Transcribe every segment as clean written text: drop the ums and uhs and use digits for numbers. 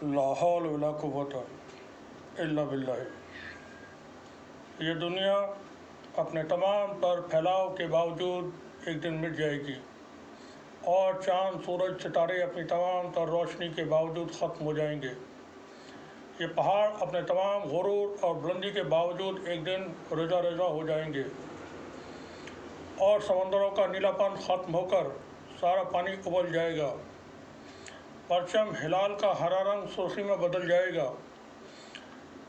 ला हौल वला कुव्वता इल्ला बिल्लाह। ये दुनिया अपने तमाम पर फैलाव के बावजूद एक दिन मिट जाएगी और चाँद, सूरज, सितारे अपनी तमाम तर रोशनी के बावजूद ख़त्म हो जाएंगे। ये पहाड़ अपने तमाम गुरूर और बुलंदी के बावजूद एक दिन रेजा रेजा हो जाएंगे और समंदरों का नीलापन ख़त्म होकर सारा पानी उबल जाएगा। परचम हिलाल का हरा रंग सुर्खी में बदल जाएगा,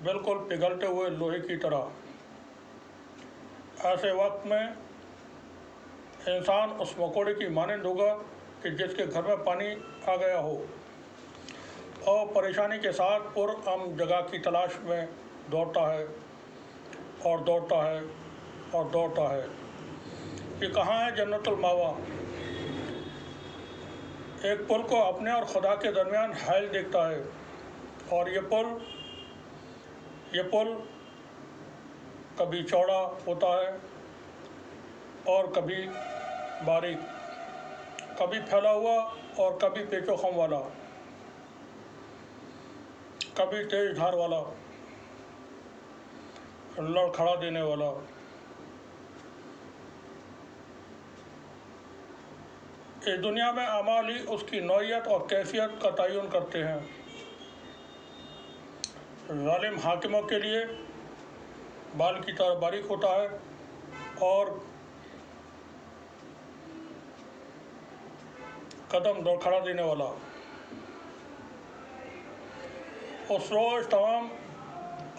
बिल्कुल पिघलते हुए लोहे की तरह। ऐसे वक्त में इंसान उस मकोड़े की मानंद होगा कि जिसके घर में पानी आ गया हो और परेशानी के साथ पुरअमन जगह की तलाश में दौड़ता है और दौड़ता है और दौड़ता है कि कहाँ है जन्नतुल मावा। एक पुल को अपने और खुदा के दरमियान हाइल देखता है और ये पुल कभी चौड़ा होता है और कभी बारीक, कभी फैला हुआ और कभी पेचोखम वाला, कभी तेज धार वाला, लड़खड़ा देने वाला। इस दुनिया में अमाल ही उसकी नौइयत और कैफियत का तयन करते हैं। जालिम हाकिमों के लिए बाल की तरह बारीक होता है और कदम लड़खड़ा देने वाला। उस रोज़ तमाम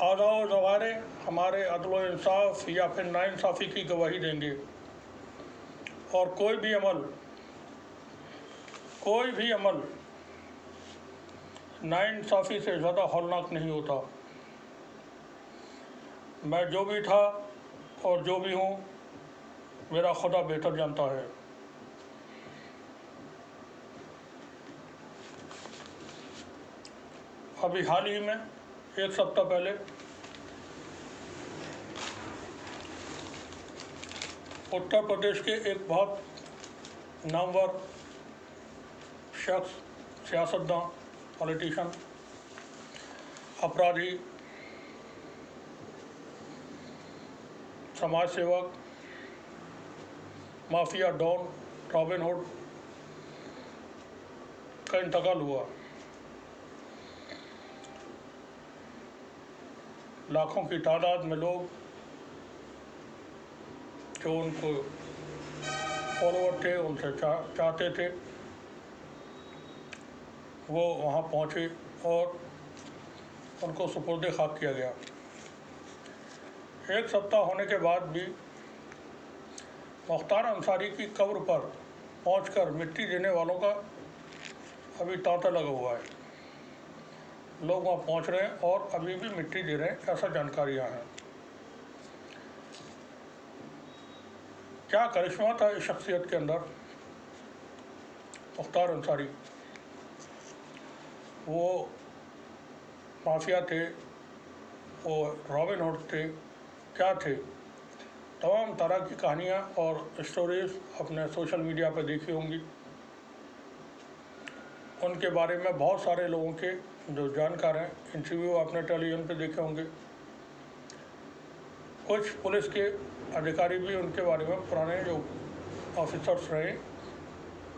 आज़ाओ ज़वारे हमारे अदल व इंसाफ या फिर नाइंसाफ़ी की गवाही देंगे और कोई भी अमल नाइंसाफ़ी से ज़्यादा हौलनाक नहीं होता। मैं जो भी था और जो भी हूँ, मेरा खुदा बेहतर जानता है। अभी हाल ही में एक सप्ताह पहले उत्तर प्रदेश के एक बहुत नामवर शख्स, सियासतदान, पॉलिटिशियन, अपराधी, समाज सेवक, माफिया डॉन रॉबिन हुड का इंतकाल हुआ। लाखों की तादाद में लोग जो उनको फॉलोअर थे, उनसे चाहते थे, वो वहाँ पहुँचे और उनको सुपुर्द खाक किया गया। एक सप्ताह होने के बाद भी मुख्तार अंसारी की कब्र पर पहुंचकर मिट्टी देने वालों का अभी तांता लगा हुआ है। लोग वहाँ पहुंच रहे हैं और अभी भी मिट्टी दे रहे हैं, ऐसा जानकारियाँ हैं। क्या करिश्मा था इस शख्सियत के अंदर। मुख्तार अंसारी वो माफिया थे, वो रॉबिन हुड थे, क्या थे? तमाम तरह की कहानियाँ और स्टोरीज़ अपने सोशल मीडिया पर देखी होंगी। उनके बारे में बहुत सारे लोगों के जो जानकार हैं, इंटरव्यू आपने टेलीविज़न पे देखे होंगे। कुछ पुलिस के अधिकारी भी उनके बारे में, पुराने जो ऑफिसर्स रहे,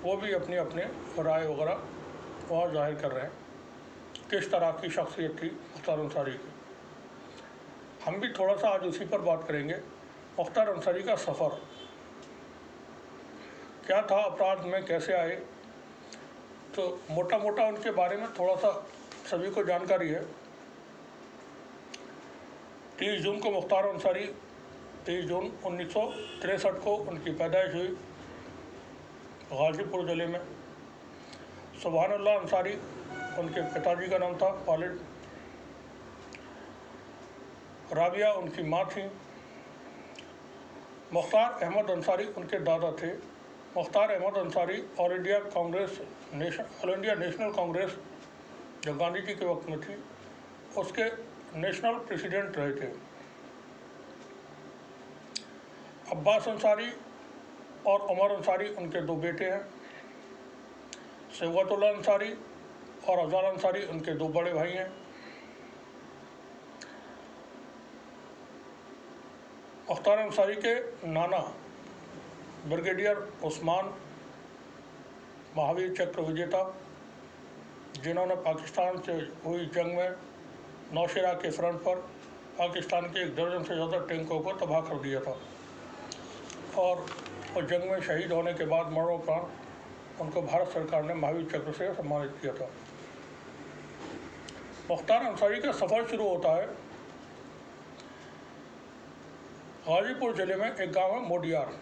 वो भी अपनी राय वगैरह वहाँ जाहिर कर रहे हैं किस तरह की शख्सियत थी मुख्तार अंसारी की। हम भी थोड़ा सा आज उसी पर बात करेंगे। मुख्तार अंसारी का सफ़र क्या था, अपराध में कैसे आए, तो मोटा मोटा उनके बारे में थोड़ा सा सभी को जानकारी है। 30 जून को मुख्तार अंसारी, 30 जून 1963 को उनकी पैदाइश हुई गाज़ीपुर ज़िले में। सुभान अल्लाह अंसारी उनके पिताजी का नाम था, वालिद। राबिया उनकी माँ थी। मुख्तार अहमद अंसारी उनके दादा थे। Mukhtar Ahmad Ansari All India National Congress जो गांधी जी के वक्त में थी, उसके नेशनल प्रेसिडेंट रहे थे। अब्बास अंसारी और उमर अंसारी उनके दो बेटे हैं। सैयदुल्लाह अंसारी और अफजल अंसारी उनके 2 बड़े भाई हैं। मुख्तार अंसारी के नाना ब्रिगेडियर उस्मान महावीर चक्र विजेता, जिन्होंने पाकिस्तान से हुई जंग में नौशेरा के फ्रंट पर पाकिस्तान के 1 दर्जन से ज़्यादा टैंकों को तबाह कर दिया था और उस जंग में शहीद होने के बाद मरणोपरांत उनको भारत सरकार ने महावीर चक्र से सम्मानित किया था। मुख्तार अंसारी का सफ़र शुरू होता है गाजीपुर ज़िले में एक गांव है मोडियार।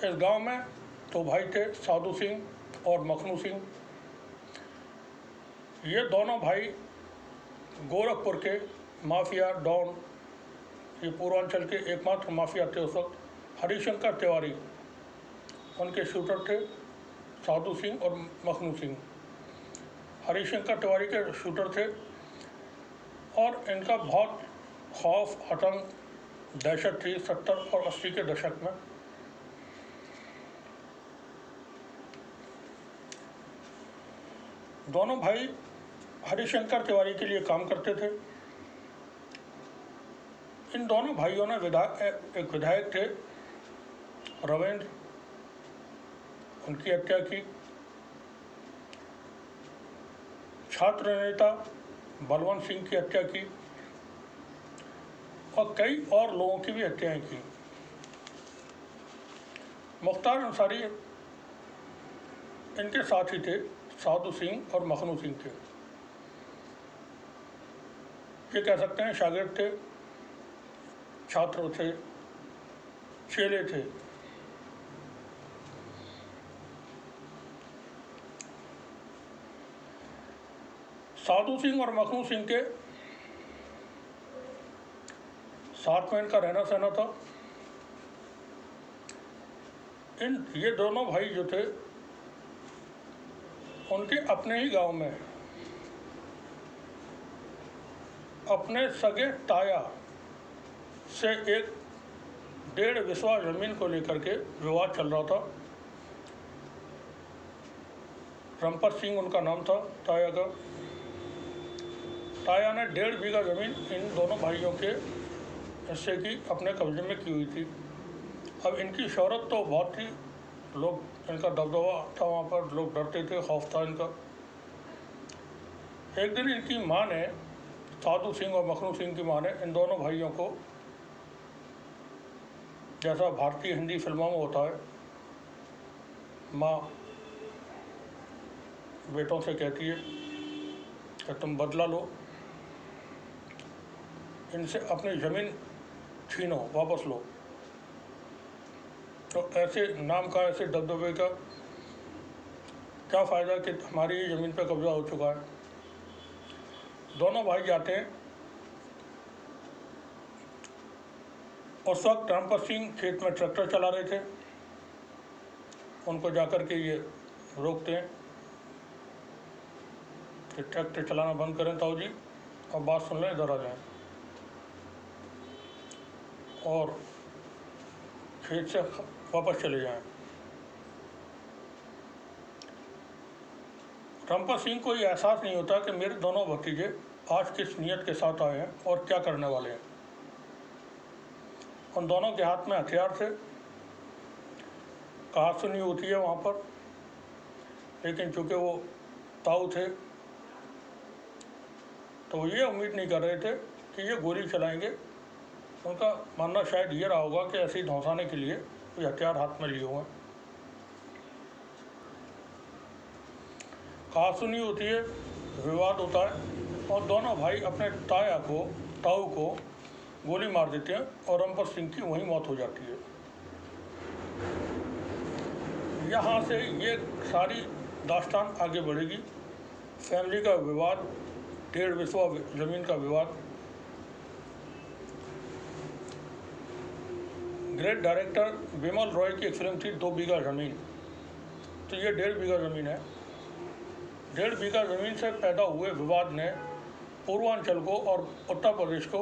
इस गांव में 2 भाई थे, साधु सिंह और मखनू सिंह। ये दोनों भाई गोरखपुर के माफिया डॉन, ये पूर्वांचल के एकमात्र माफिया थे उस वक्त, हरिशंकर तिवारी उनके शूटर थे, साधु सिंह और मखनू सिंह। हरिशंकर तिवारी के शूटर थे और इनका बहुत खौफ, आतंक, दहशत थी 70 और 80 के दशक में। दोनों भाई हरिशंकर तिवारी के लिए काम करते थे। इन दोनों भाइयों ने एक विधायक थे रविंद्र, उनकी हत्या की। छात्र नेता बलवंत सिंह की हत्या की और कई और लोगों की भी हत्याएं की। मुख्तार अंसारी इनके साथी थे, साधु सिंह और मखनू सिंह थे। ये कह सकते हैं शागिर्द थे, छात्र थे, चेले थे। साधु सिंह और मखनू सिंह के साथ में इनका रहना सहना था। ये दोनों भाई जो थे उनके अपने ही गांव में अपने सगे ताया से एक 1.5 बिस्वा ज़मीन को लेकर के विवाद चल रहा था। रमपर सिंह उनका नाम था ताया का। ताया ने 1.5 बीघा ज़मीन इन दोनों भाइयों के हिस्से की अपने कब्जे में की हुई थी। अब इनकी शोहरत तो बहुत थी, लोग, इनका दबदबा था वहाँ पर, लोग डरते थे, खौफ था इनका। एक दिन इनकी माँ ने, साधु सिंह और मखनू सिंह की माँ ने, इन दोनों भाइयों को, जैसा भारतीय हिंदी फिल्मों में होता है, माँ बेटों से कहती है कि तुम बदला लो, इनसे अपनी ज़मीन छीनो, वापस लो। तो ऐसे नाम का, ऐसे दबदबे का क्या फ़ायदा कि हमारी ज़मीन पर कब्जा हो चुका है। दोनों भाई जाते हैं। उस वक्त रमपर सिंह खेत में ट्रैक्टर चला रहे थे। उनको जाकर के ये रोकते हैं कि ट्रैक्टर चलाना बंद करें ताऊ जी, और बात सुन लें, इधर आ जाएं और खेत से वापस चले जाएं। रमपर सिंह को ये एहसास नहीं होता कि मेरे दोनों भतीजे आज किस नियत के साथ आए हैं और क्या करने वाले हैं। उन दोनों के हाथ में हथियार थे, कहा सुनी होती है वहाँ पर, लेकिन चूँकि वो ताऊ थे तो ये उम्मीद नहीं कर रहे थे कि ये गोली चलाएंगे। उनका मानना शायद ये रहा होगा कि ऐसे ही धौंसाने के लिए कोई हथियार हाथ में लिए हुए हैं। कहा सुनी होती है, विवाद होता है और दोनों भाई अपने ताऊ को गोली मार देते हैं और रमपर सिंह की वहीं मौत हो जाती है। यहाँ से ये सारी दास्तान आगे बढ़ेगी। फैमिली का विवाद, 1.5 बिस्वा ज़मीन का विवाद। ग्रेट डायरेक्टर बिमल रॉय की एक फिल्म थी 2 बीघा ज़मीन, तो ये 1.5 बीघा ज़मीन है। 1.5 बीघा ज़मीन से पैदा हुए विवाद ने पूर्वांचल को और उत्तर प्रदेश को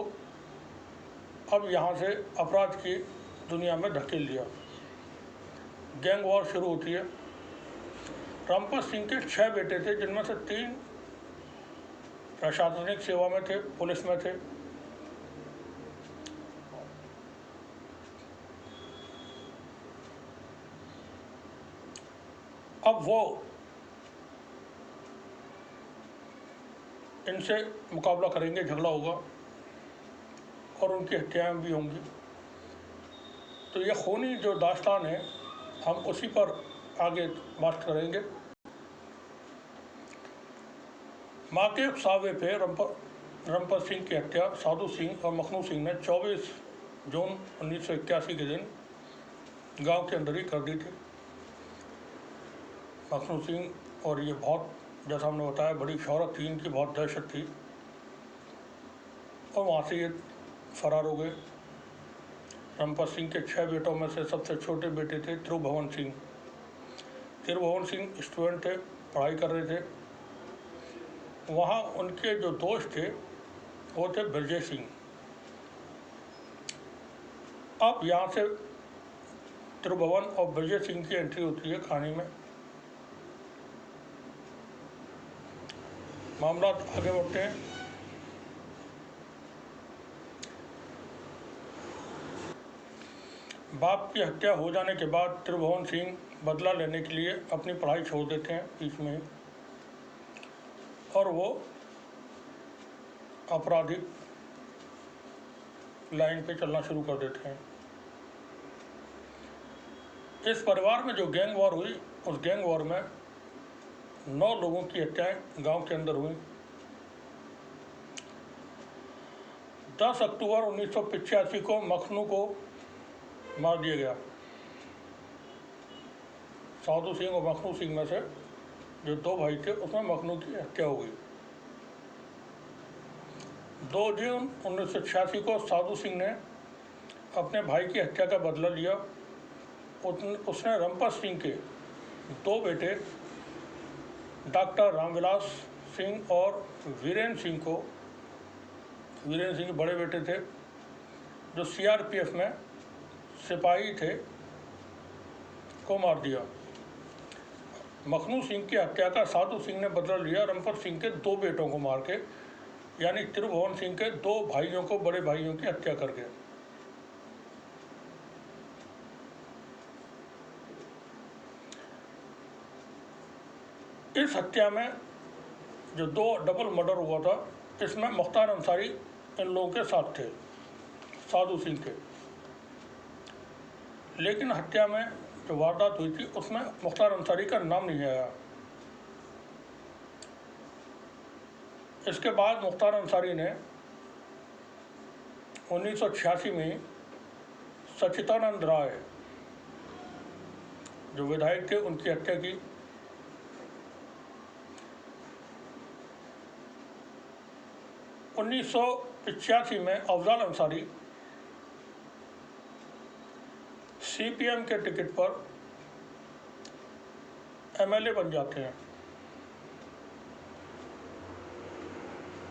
अब यहाँ से अपराध की दुनिया में धकेल दिया। गैंग वॉर शुरू होती है। रामपत सिंह के 6 बेटे थे, जिनमें से 3 प्रशासनिक सेवा में थे, पुलिस में थे। अब वो इनसे मुकाबला करेंगे, झगड़ा होगा और उनकी हत्याएं भी होंगी। तो ये खूनी जो दास्तान है, हम उसी पर आगे बात करेंगे। माँ के उकसावे पे रमपत सिंह की हत्या साधु सिंह और मखनू सिंह ने 24 जून 1981 के दिन गांव के अंदर ही कर दी थी। मखनू सिंह और ये बहुत, जैसा हमने बताया, बड़ी शौहरत थी इनकी, बहुत दहशत थी, और वहाँ से ये फरार हो गए। रमपत सिंह के 6 बेटों में से सबसे छोटे बेटे थे त्रिभुवन सिंह। त्रिभुवन सिंह स्टूडेंट थे, पढ़ाई कर रहे थे। वहाँ उनके जो दोस्त थे वो थे ब्रजेश सिंह। अब यहाँ से त्रिभुवन और ब्रजेश सिंह की एंट्री होती है कहानी में। मामला आगे बढ़ते हैं। बाप की हत्या हो जाने के बाद त्रिभुवन सिंह बदला लेने के लिए अपनी पढ़ाई छोड़ देते हैं बीच में, और वो आपराधिक लाइन पे चलना शुरू कर देते हैं। इस परिवार में जो गैंग वॉर हुई, उस गैंग वॉर में 9 लोगों की हत्याएं गांव के अंदर हुई। 10 अक्टूबर 1985 को मखनू को मार दिया गया। साधु सिंह और मखनू सिंह में से जो 2 भाई थे, उसमें मखनू की हत्या हो गई। 2 जून 1986 को साधु सिंह ने अपने भाई की हत्या का बदला लिया। उसने रमपत सिंह के 2 बेटे डॉक्टर रामविलास सिंह और वीरेंद्र सिंह को, वीरेंद्र सिंह के बड़े बेटे थे जो CRPF में सिपाही थे, को मार दिया। मखनू सिंह की हत्या का साधु सिंह ने बदला लिया रमपत सिंह के 2 बेटों को मार के, यानी त्रिभुवन सिंह के 2 भाइयों को, बड़े भाइयों की हत्या करके। इस हत्या में जो 2 डबल मर्डर हुआ था, इसमें मुख्तार अंसारी इन लोगों के साथ थे, साधु सिंह के। लेकिन हत्या में जो वारदात हुई थी उसमें मुख्तार अंसारी का नाम नहीं आया। इसके बाद मुख्तार अंसारी ने 1986 में सच्चिदानंद राय जो विधायक थे, उनकी हत्या की। 1985 में अफजाल अंसारी CPM के टिकट पर MLA बन जाते हैं,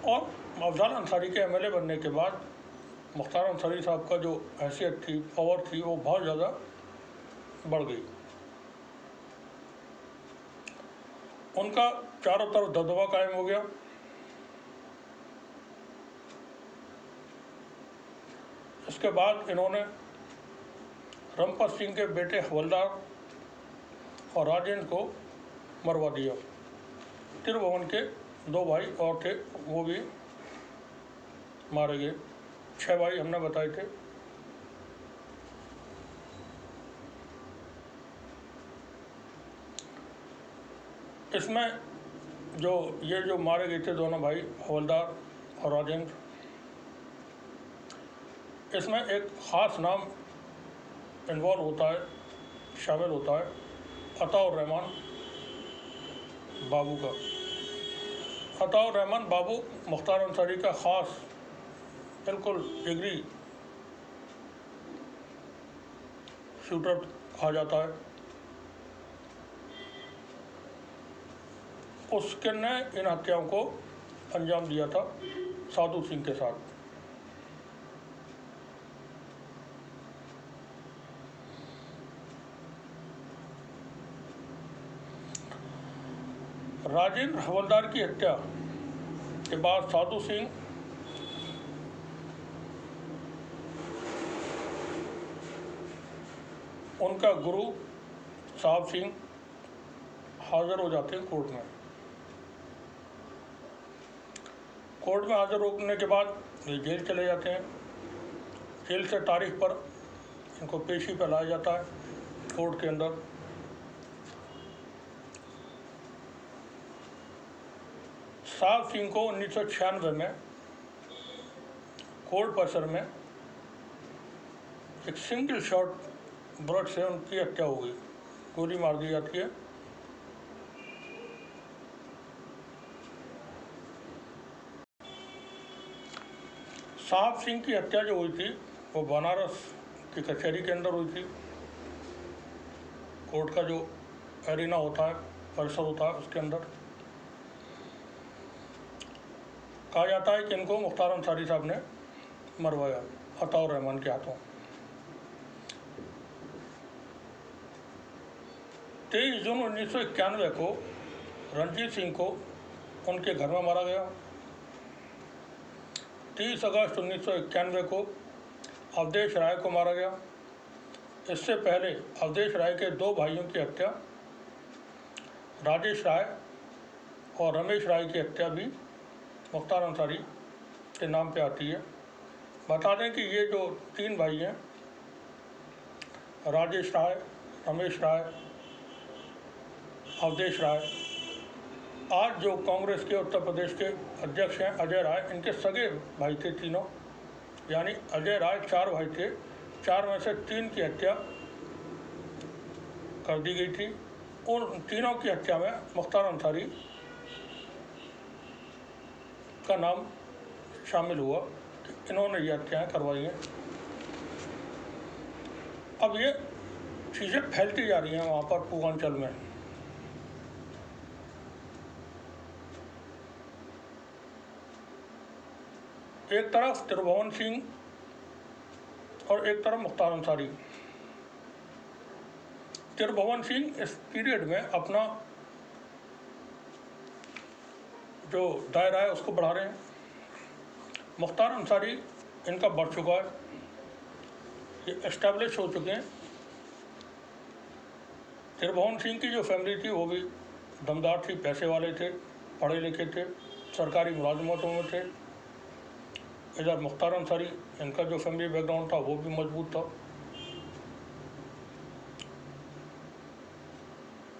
और अफजाल अंसारी के MLA बनने के बाद मुख्तार अंसारी साहब का जो हैसियत थी, पावर थी, वो बहुत ज़्यादा बढ़ गई। उनका चारों तरफ दबदबा कायम हो गया। इसके बाद इन्होंने रमपत सिंह के बेटे हवलदार और राजेंद्र को मरवा दिया। त्रिभुवन के 2 भाई और थे, वो भी मारे गए। 6 भाई हमने बताए थे। इसमें जो मारे गए थे दोनों भाई, हवलदार और राजेंद्र, इसमें एक ख़ास नाम इन्वॉल्व होता है, शामिल होता है, अताउर रहमान बाबू का। अताउर रहमान बाबू मुख्तार अंसारी का ख़ास, बिल्कुल जिगरी शूटर कहा जाता है। उसके ने इन हत्याओं को अंजाम दिया था साधु सिंह के साथ। राजेंद्र हवलदार की हत्या के बाद साधु सिंह उनका गुरु साहब सिंह हाजिर हो जाते हैं कोर्ट में। कोर्ट में हाजिर होने के बाद ये जेल चले जाते हैं। जेल से तारीख पर इनको पेशी पर लाया जाता है कोर्ट के अंदर। साहब सिंह को 1996 में कोर्ट परिसर में एक सिंगल शॉट बुलेट से उनकी हत्या हो गई, गोली मार दी जाती है। साहब सिंह की हत्या जो हुई थी वो बनारस की कचहरी के अंदर हुई थी। कोर्ट का जो एरिना होता है, परिसर होता है, उसके अंदर। कहा जाता है कि इनको मुख्तार अंसारी साहब ने मरवाया अताउर रहमान के हाथों। 23 जून 1991 को रणजीत सिंह को उनके घर में मारा गया। 30 अगस्त 1991 को अवधेश राय को मारा गया। इससे पहले अवधेश राय के 2 भाइयों की हत्या, राजेश राय और रमेश राय की हत्या भी मुख्तार अंसारी के नाम पे आती है। बता दें कि ये जो 3 भाई हैं, राजेश राय, रमेश राय, अवधेश राय, आज जो कांग्रेस के उत्तर प्रदेश के अध्यक्ष हैं अजय राय, इनके सगे भाई थे तीनों। यानी अजय राय 4 भाई थे, 4 में से 3 की हत्या कर दी गई थी। उन तीनों की हत्या में मुख्तार अंसारी का नाम शामिल हुआ कि इन्होंने ये हत्याएँ करवाई हैं। अब ये चीज़ें फैलती जा रही हैं वहाँ पर पूर्वांचल में। एक तरफ त्रिभुवन सिंह और एक तरफ मुख्तार अंसारी। त्रिभुवन सिंह इस पीरियड में अपना जो दायरा है उसको बढ़ा रहे हैं। मुख्तार अंसारी इनका बढ़ चुका है, ये एस्टेब्लिश हो चुके हैं। त्रिभुवन सिंह की जो फैमिली थी वो भी दमदार थी, पैसे वाले थे, पढ़े लिखे थे, सरकारी मुलाजमतों में थे। इधर मुख्तार अंसारी, इनका जो फैमिली बैकग्राउंड था वो भी मजबूत था।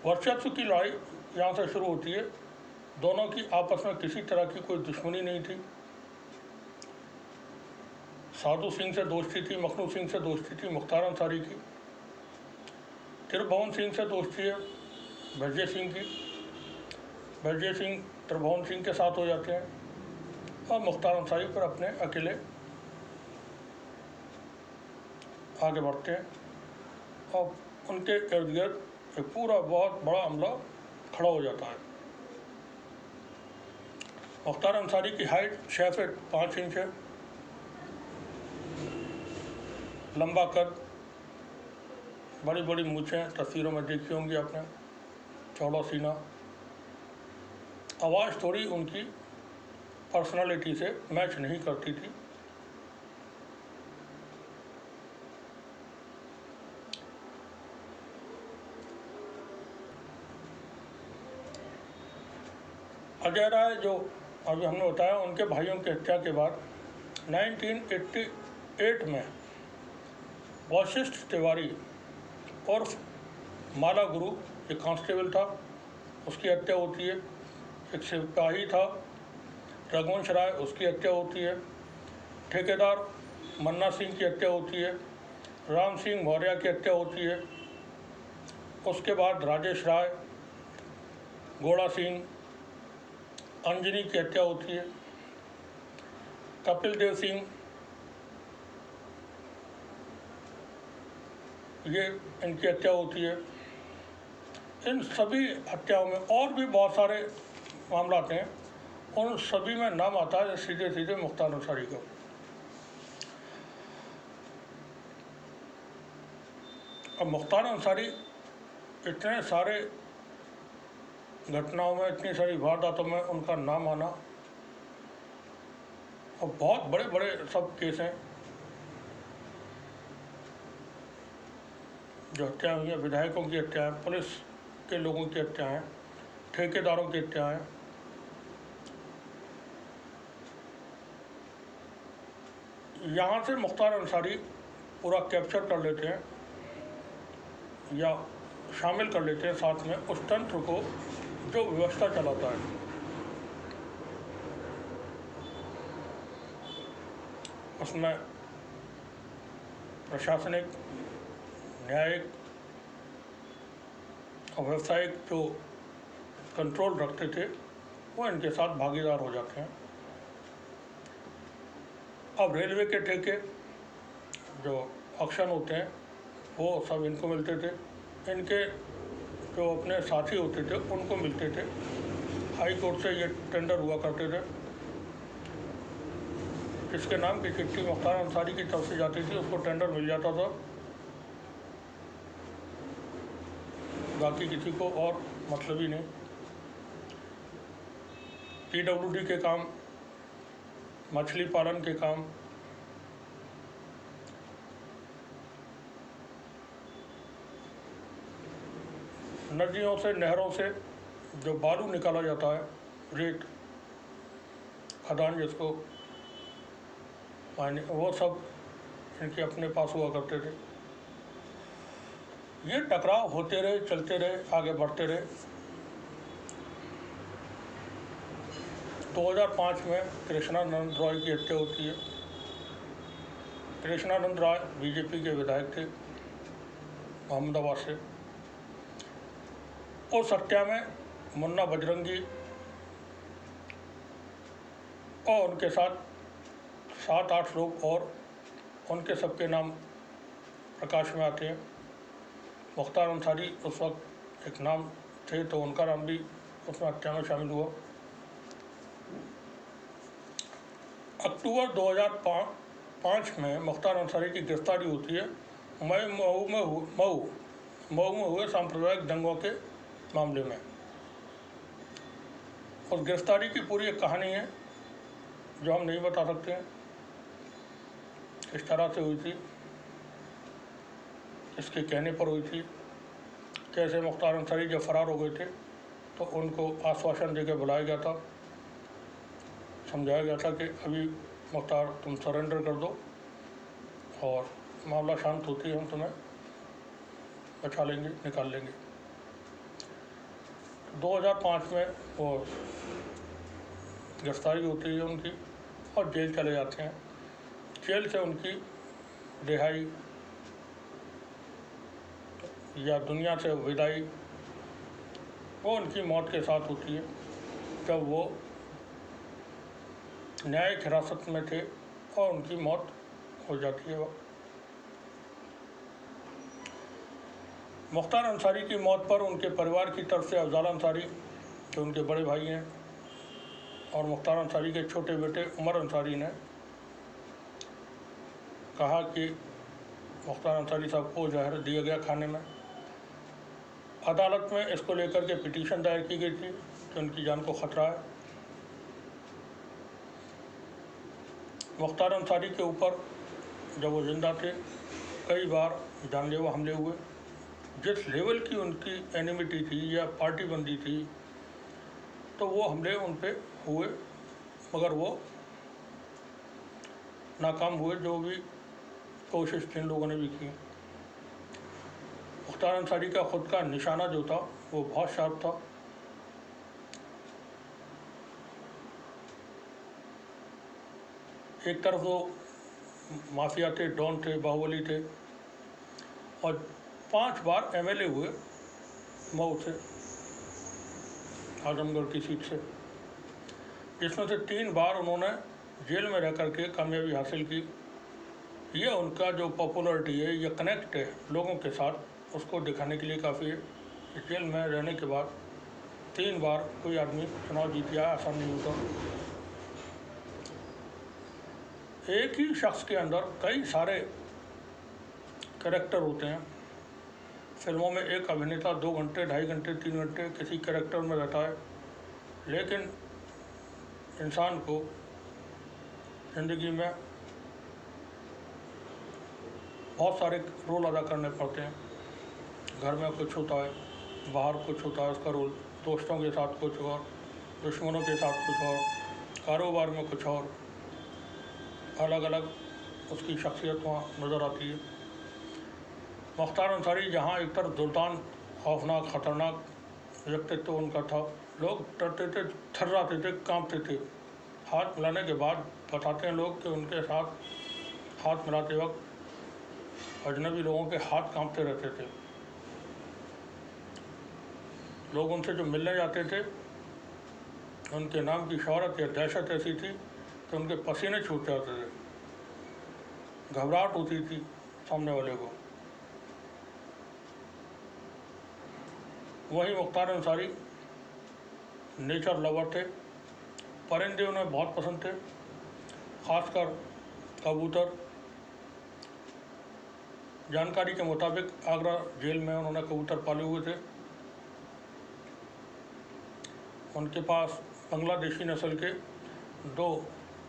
वर्चस्व की लड़ाई यहाँ से शुरू होती है। दोनों की आपस में किसी तरह की कोई दुश्मनी नहीं थी। साधु सिंह से दोस्ती थी, मखनू सिंह से दोस्ती थी मुख्तार अंसारी की। त्रिभुवन सिंह से दोस्ती है भरजय सिंह की। भरजय सिंह त्रिभुवन सिंह के साथ हो जाते हैं और मुख्तार अंसारी पर अपने अकेले आगे बढ़ते हैं और उनके इर्द गिर्द एक पूरा बहुत बड़ा हमला खड़ा हो जाता है। मुख्तार अंसारी की हाइट 6 फीट 5 इंच है, लंबा कद, बड़ी बड़ी मूछें, तस्वीरों में देखी होंगी आपने, चौड़ा सीना। आवाज़ थोड़ी उनकी पर्सनालिटी से मैच नहीं करती थी। अजय राय जो अभी हमने बताया, उनके भाइयों की हत्या के बाद 1988 में वशिष्ठ तिवारी उर्फ माला गुरु, एक कांस्टेबल था, उसकी हत्या होती है। एक सिपाही था रघुवंश राय, उसकी हत्या होती है। ठेकेदार मन्ना सिंह की हत्या होती है। राम सिंह मौर्य की हत्या होती है। उसके बाद राजेश राय, गोड़ा सिंह, अंजनी की हत्या होती है। कपिल देव सिंह, ये इनकी हत्या होती है। इन सभी हत्याओं में और भी बहुत सारे मामला हैं, उन सभी में नाम आता है सीधे सीधे मुख्तार अंसारी का। अब मुख्तार अंसारी इतने सारे घटनाओं में, इतनी सारी वारदातों में उनका नाम आना, और बहुत बड़े बड़े सब केस हैं जो हत्याएँ हुई हैं, विधायकों की हत्याएँ, पुलिस के लोगों की हत्याएँ, ठेकेदारों की हत्याएँ। यहाँ से मुख्तार अंसारी पूरा कैप्चर कर लेते हैं या शामिल कर लेते हैं साथ में उस तंत्र को जो व्यवस्था चलाता है। उसमें प्रशासनिक, न्यायिक और व्यावसायिक जो कंट्रोल रखते थे वो इनके साथ भागीदार हो जाते हैं। अब रेलवे के ठेके जो ऑक्शन होते हैं वो सब इनको मिलते थे, इनके जो अपने साथी होते थे उनको मिलते थे। हाई कोर्ट से ये टेंडर हुआ करते थे, जिसके नाम की चिट्ठी मुख्तार अंसारी की तरफ से जाती थी उसको टेंडर मिल जाता था, बाकी किसी को और मतलब ही नहीं। PWD के काम, मछली पालन के काम, नदियों से, नहरों से जो बालू निकाला जाता है, रेत खदान जिसको मायने, वो सब इनके अपने पास हुआ करते थे। ये टकराव होते रहे, चलते रहे, आगे बढ़ते रहे। 2005 में कृष्णानंद रॉय की हत्या होती है। कृष्णानंद रॉय BJP के विधायक थे अहमदाबाद से। उस हत्या में मुन्ना बजरंगी और उनके साथ 7-8 लोग और, उनके सबके नाम प्रकाश में आते हैं। मुख्तार अंसारी उस वक्त एक नाम थे तो उनका नाम भी उसमें हत्या में शामिल हुआ। अक्टूबर 2005 में मुख्तार अंसारी की गिरफ्तारी होती है मऊ में हुए सांप्रदायिक दंगों के मामले में। उस गिरफ्तारी की पूरी एक कहानी है जो हम नहीं बता सकते हैं किस तरह से हुई थी, इसके कहने पर हुई थी, कैसे मुख्तार अंसारी जब फरार हो गए थे तो उनको आश्वासन देकर बुलाया गया था, समझाया गया था कि अभी मुख्तार तुम सरेंडर कर दो और मामला शांत होती है हम तुम्हें बचा लेंगे, निकाल लेंगे। 2005 में वो गिरफ्तारी होती है उनकी और जेल चले जाते हैं। जेल से उनकी रिहाई या दुनिया से विदाई वो उनकी मौत के साथ होती है, जब वो न्यायिक हिरासत में थे और उनकी मौत हो जाती है। मुख्तार अंसारी की मौत पर उनके परिवार की तरफ से अफजाल अंसारी जो उनके बड़े भाई हैं और मुख्तार अंसारी के छोटे बेटे उमर अंसारी ने कहा कि मुख्तार अंसारी साहब को जहर दिया गया खाने में। अदालत में इसको लेकर के पिटीशन दायर की गई थी कि उनकी जान को खतरा है। मुख्तार अंसारी के ऊपर जब वो जिंदा थे कई बार जानलेवा हमले हुए। जिस लेवल की उनकी एनिमिटी थी या पार्टी बंदी थी तो वो हमले उन पे हुए, मगर वो नाकाम हुए, जो भी कोशिश जिन लोगों ने भी की। मुख्तार अंसारी का ख़ुद का निशाना जो था वो बहुत शार्प था। एक तरफ वो माफिया थे, डॉन थे, बाहुबली थे और 5 बार MLA हुए मऊ से, आजमगढ़ की सीट से, जिसमें से 3 बार उन्होंने जेल में रह कर के कामयाबी हासिल की। ये उनका जो पॉपुलरिटी है या कनेक्ट है लोगों के साथ, उसको दिखाने के लिए काफ़ी है। जेल में रहने के बाद 3 बार कोई आदमी चुनाव जीत गया, आसान नहीं होता। एक ही शख्स के अंदर कई सारे कैरेक्टर होते हैं, फिल्मों में एक अभिनेता 2 घंटे, 2.5 घंटे, 3 घंटे किसी कैरेक्टर में रहता है, लेकिन इंसान को ज़िंदगी में बहुत सारे रोल अदा करने पड़ते हैं। घर में कुछ होता है, बाहर कुछ होता है उसका रोल, दोस्तों के साथ कुछ और, दुश्मनों के साथ कुछ और, कारोबार में कुछ और, अलग अलग उसकी शख्सियत वहाँ नज़र आती है। मुख्तार अंसारी जहाँ एक तरफ दुर्दान, खौफनाक, ख़तरनाक व्यक्तित्व उनका था, लोग डरते थे, थर्राते थे, कांपते थे। हाथ मिलाने के बाद बताते हैं लोग कि उनके साथ हाथ मिलाते वक्त अजनबी लोगों के हाथ कांपते रहते थे। लोग उनसे जो मिलने जाते थे, उनके नाम की शोहरत या दहशत ऐसी थी कि उनके पसीने छूट जाते थे, घबराहट होती थी सामने वाले को। वही मुख्तार अंसारी नेचर लवर थे, परिंदे उन्हें बहुत पसंद थे, खासकर कबूतर। जानकारी के मुताबिक आगरा जेल में उन्होंने कबूतर पाले हुए थे। उनके पास बांग्लादेशी नस्ल के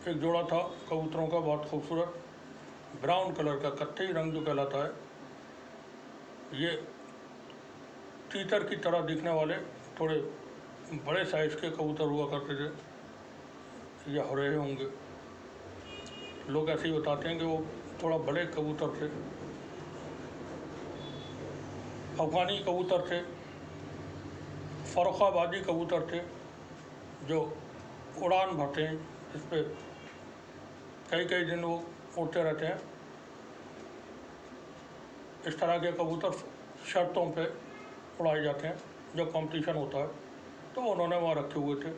एक जोड़ा था कबूतरों का, बहुत खूबसूरत ब्राउन कलर का, कत्थई रंग जो कहलाता है। ये तीतर की तरह दिखने वाले थोड़े बड़े साइज़ के कबूतर हुआ करते थे, या हो रहे होंगे, लोग ऐसे ही बताते हैं कि वो थोड़ा बड़े कबूतर थे। अफगानी कबूतर थे, फर्रुखाबादी कबूतर थे जो उड़ान भरते हैं, इस पर कई कई दिन वो उड़ते रहते हैं। इस तरह के कबूतर शर्तों पे उड़ाए जाते हैं, जब कंपटीशन होता है तो उन्होंने वहाँ रखे हुए थे।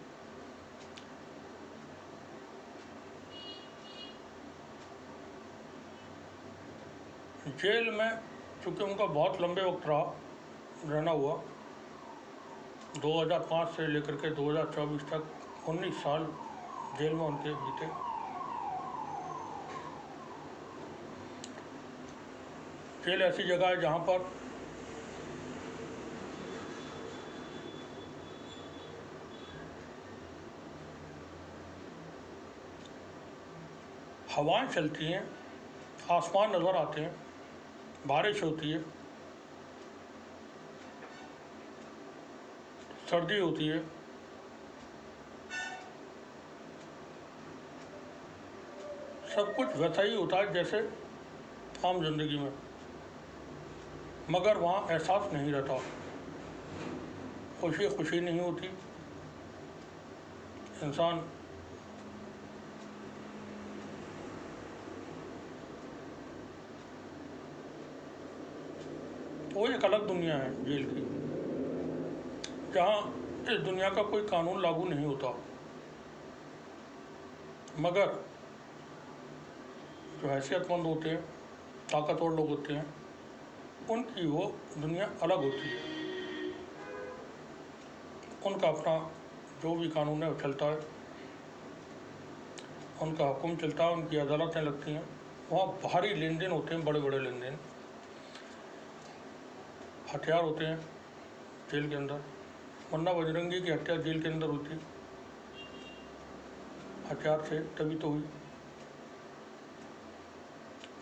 जेल में चूँकि उनका बहुत लंबे वक्त रहना हुआ, 2005 से लेकर के 2024 तक 19 साल जेल में उनके बीते। जेल ऐसी जगह है जहाँ पर हवाएं चलती हैं, आसमान नज़र आते हैं, बारिश होती है, सर्दी होती है, सब कुछ वैसा ही होता है जैसे आम जिंदगी में, मगर वहाँ एहसास नहीं रहता, खुशी नहीं होती। इंसान वो एक अलग दुनिया है जेल की, जहाँ इस दुनिया का कोई कानून लागू नहीं होता, मगर जो हैसियतमंद होते हैं, ताकतवर लोग होते हैं, उनकी वो दुनिया अलग होती है। उनका अपना जो भी कानून है वो चलता है, उनका हुक्म चलता है, उनकी अदालतें लगती हैं। वहाँ भारी लेन देन होते हैं, बड़े बड़े लेन देन, हथियार होते हैं जेल के अंदर, वरना बजरंगी की हत्या जेल के अंदर होती, हथियार से तभी तो हुई।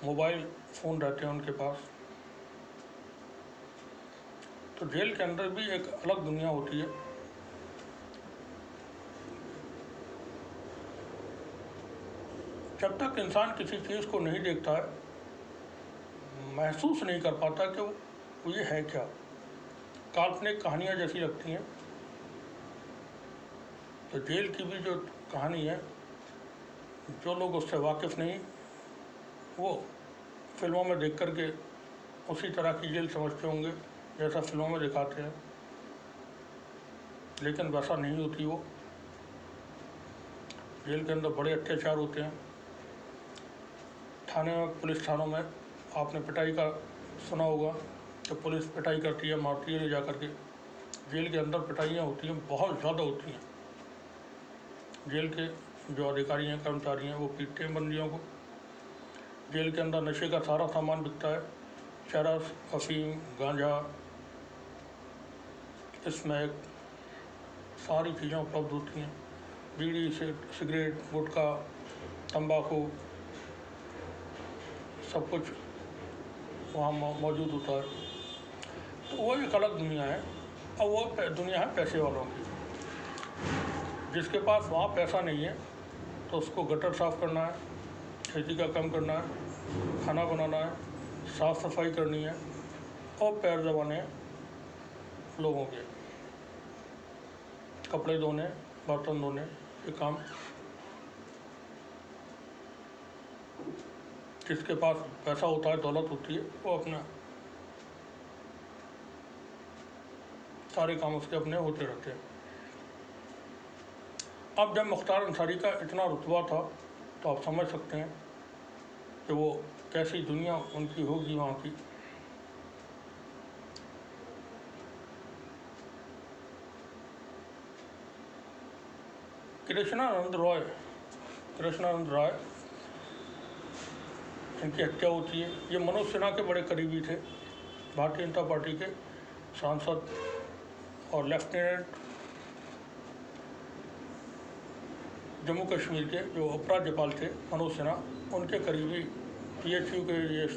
मोबाइल फ़ोन रहते हैं उनके पास। तो जेल के अंदर भी एक अलग दुनिया होती है। जब तक इंसान किसी चीज़ को नहीं देखता है, महसूस नहीं कर पाता कि वो ये है क्या, काल्पनिक कहानियाँ जैसी लगती हैं। तो जेल की भी जो कहानी है, जो लोग उससे वाकिफ़ नहीं, वो फिल्मों में देख कर के उसी तरह की जेल समझते होंगे जैसा फिल्मों में दिखाते हैं, लेकिन वैसा नहीं होती वो। जेल के अंदर बड़े अत्याचार होते हैं। थाने में, पुलिस थानों में आपने पिटाई का सुना होगा, तो पुलिस पिटाई करती है, मारती है ले जा कर के। जेल के अंदर पिटाइयाँ होती हैं, बहुत ज़्यादा होती हैं। जेल के जो अधिकारी हैं, कर्मचारी हैं, वो पीटते हैं बंदियों को। जेल के अंदर नशे का सारा सामान बिकता है, चरस, अफीम, गांजा, इसमें एक सारी चीज़ें उपलब्ध होती हैं, बीड़ी सिगरेट गुटखा तंबाकू सब कुछ वहाँ मौजूद होता है। तो वो एक अलग दुनिया है। अब वो दुनिया है पैसे वालों की। जिसके पास वहाँ पैसा नहीं है तो उसको गटर साफ़ करना है, खेती का काम करना है, खाना बनाना है, साफ़ सफाई करनी है और पैर दबाने लोगों के, कपड़े धोने, बर्तन धोने, ये काम जिसके पास पैसा होता है, दौलत होती है, वो अपना सारे काम उसके अपने होते रहते हैं। अब जब मुख्तार अंसारी का इतना रुतबा था तो आप समझ सकते हैं कि वो कैसी दुनिया उनकी होगी वहाँ की। कृष्णानंद राय इनकी हत्या होती है। ये मनोज सिन्हा के बड़े करीबी थे, भारतीय जनता पार्टी के सांसद और लेफ्टिनेंट जम्मू कश्मीर के जो उपराज्यपाल थे मनोज सिन्हा, उनके करीबी PHU के ये